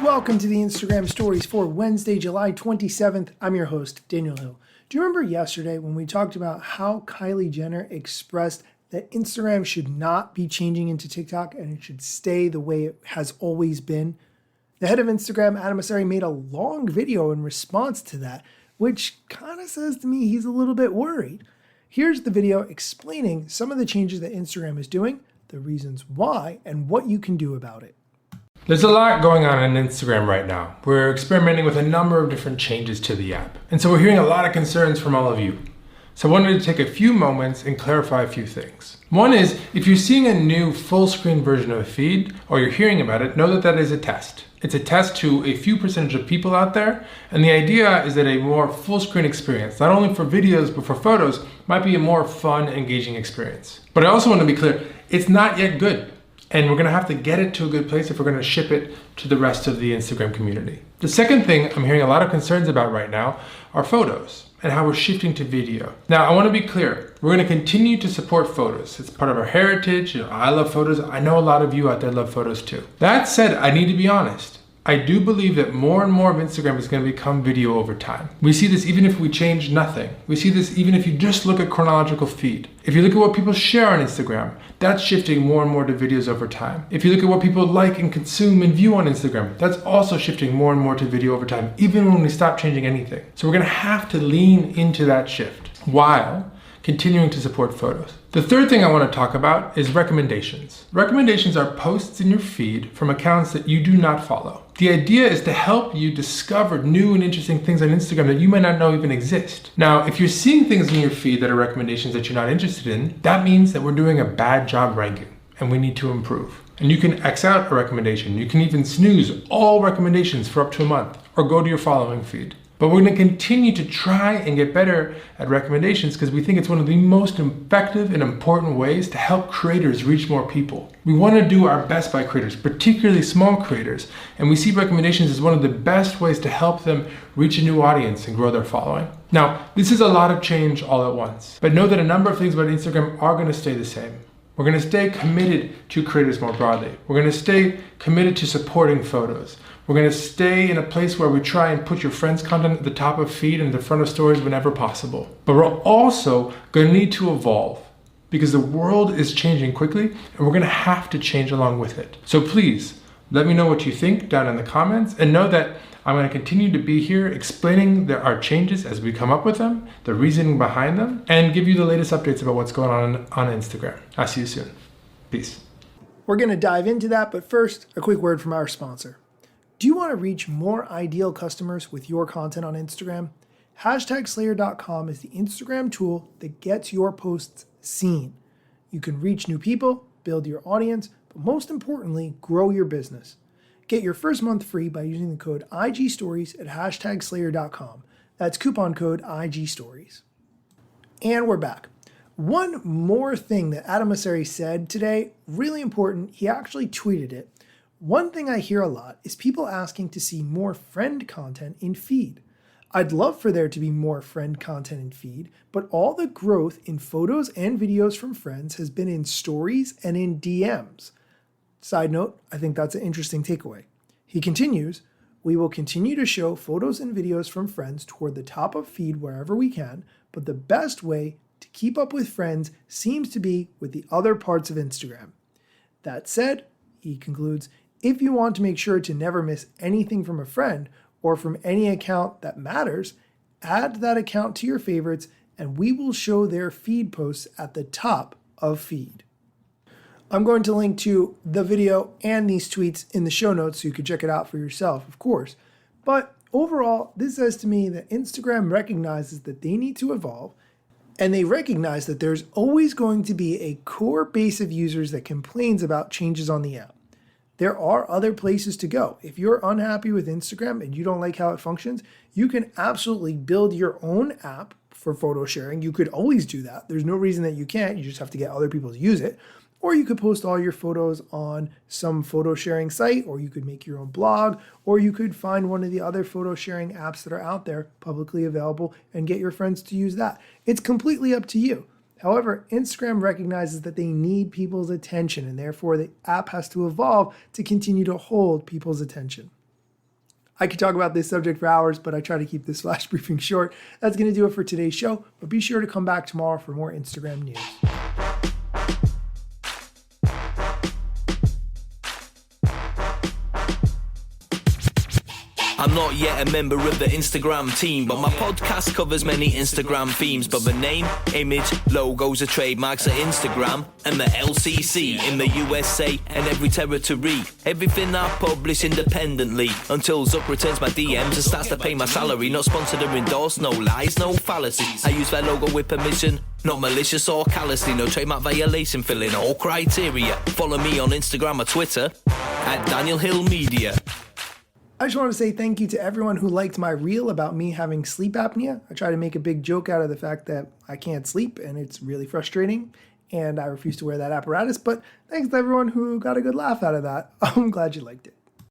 Welcome to the Instagram stories for Wednesday, July 27th. I'm your host, Daniel Hill. Do you remember yesterday when we talked about how Kylie Jenner expressed that Instagram should not be changing into TikTok and it should stay the way it has always been? The head of Instagram, Adam Mosseri, made a long video in response to that, which kind of says to me he's a little bit worried. Here's the video explaining some of the changes that Instagram is doing, the reasons why, and what you can do about it. There's a lot going on Instagram right now. We're experimenting with a number of different changes to the app. And so we're hearing a lot of concerns from all of you. So I wanted to take a few moments and clarify a few things. One is, if you're seeing a new full screen version of a feed, or you're hearing about it, know that that is a test. It's a test to a few percentage of people out there. And the idea is that a more full screen experience, not only for videos, but for photos, might be a more fun, engaging experience. But I also want to be clear, it's not yet good. And we're gonna have to get it to a good place if we're gonna ship it to the rest of the Instagram community. The second thing I'm hearing a lot of concerns about right now are photos and how we're shifting to video. Now, I wanna be clear, we're gonna continue to support photos. It's part of our heritage. I love photos. I know a lot of you out there love photos too. That said, I need to be honest. I do believe that more and more of Instagram is going to become video over time. We see this even if we change nothing. We see this even if you just look at chronological feed. If you look at what people share on Instagram, that's shifting more and more to videos over time. If you look at what people like and consume and view on Instagram, that's also shifting more and more to video over time, even when we stop changing anything. So we're going to have to lean into that shift while continuing to support photos. The third thing I want to talk about is recommendations. Recommendations are posts in your feed from accounts that you do not follow. The idea is to help you discover new and interesting things on Instagram that you might not know even exist. Now, if you're seeing things in your feed that are recommendations that you're not interested in, that means that we're doing a bad job ranking and we need to improve. And you can X out a recommendation. You can even snooze all recommendations for up to a month or go to your following feed. But we're going to continue to try and get better at recommendations because we think it's one of the most effective and important ways to help creators reach more people. We want to do our best by creators, particularly small creators, and we see recommendations as one of the best ways to help them reach a new audience and grow their following. Now, this is a lot of change all at once, but know that a number of things about Instagram are going to stay the same. We're going to stay committed to creators more broadly. We're going to stay committed to supporting photos. We're going to stay in a place where we try and put your friends' content at the top of feed and the front of stories whenever possible. But we're also going to need to evolve because the world is changing quickly and we're going to have to change along with it. So please let me know what you think down in the comments and know that I'm going to continue to be here explaining our changes as we come up with them, the reasoning behind them, and give you the latest updates about what's going on Instagram. I'll see you soon. Peace. We're going to dive into that, but first, a quick word from our sponsor. Do you want to reach more ideal customers with your content on Instagram? #Slayer.com is the Instagram tool that gets your posts seen. You can reach new people, build your audience, but most importantly, grow your business. Get your first month free by using the code IGStories at #Slayer.com. That's coupon code IGStories. And we're back. One more thing that Adam Mosseri said today, really important, he actually tweeted it. One thing I hear a lot is people asking to see more friend content in feed. I'd love for there to be more friend content in feed, but all the growth in photos and videos from friends has been in stories and in DMs. Side note, I think that's an interesting takeaway. He continues, we will continue to show photos and videos from friends toward the top of feed wherever we can, but the best way to keep up with friends seems to be with the other parts of Instagram. That said, he concludes, if you want to make sure to never miss anything from a friend or from any account that matters, add that account to your favorites and we will show their feed posts at the top of feed. I'm going to link to the video and these tweets in the show notes so you can check it out for yourself, of course. But overall, this says to me that Instagram recognizes that they need to evolve and they recognize that there's always going to be a core base of users that complains about changes on the app. There are other places to go. If you're unhappy with Instagram and you don't like how it functions, you can absolutely build your own app for photo sharing. You could always do that. There's no reason that you can't. You just have to get other people to use it. Or you could post all your photos on some photo sharing site, or you could make your own blog, or you could find one of the other photo sharing apps that are out there publicly available and get your friends to use that. It's completely up to you. However, Instagram recognizes that they need people's attention and therefore the app has to evolve to continue to hold people's attention. I could talk about this subject for hours, but I try to keep this flash briefing short. That's going to do it for today's show, but be sure to come back tomorrow for more Instagram news. I'm not yet a member of the Instagram team, but my podcast covers many Instagram themes. But the name, image, logos are trademarks at Instagram and the LCC in the USA and every territory. Everything I publish independently until Zuck returns my DMs and starts to pay my salary. Not sponsored or endorsed, no lies, no fallacies. I use their logo with permission, not malicious or callously. No trademark violation, filling all criteria. Follow me on Instagram or Twitter at Daniel Hill Media. I just want to say thank you to everyone who liked my reel about me having sleep apnea. I try to make a big joke out of the fact that I can't sleep and it's really frustrating and I refuse to wear that apparatus, but thanks to everyone who got a good laugh out of that. I'm glad you liked it.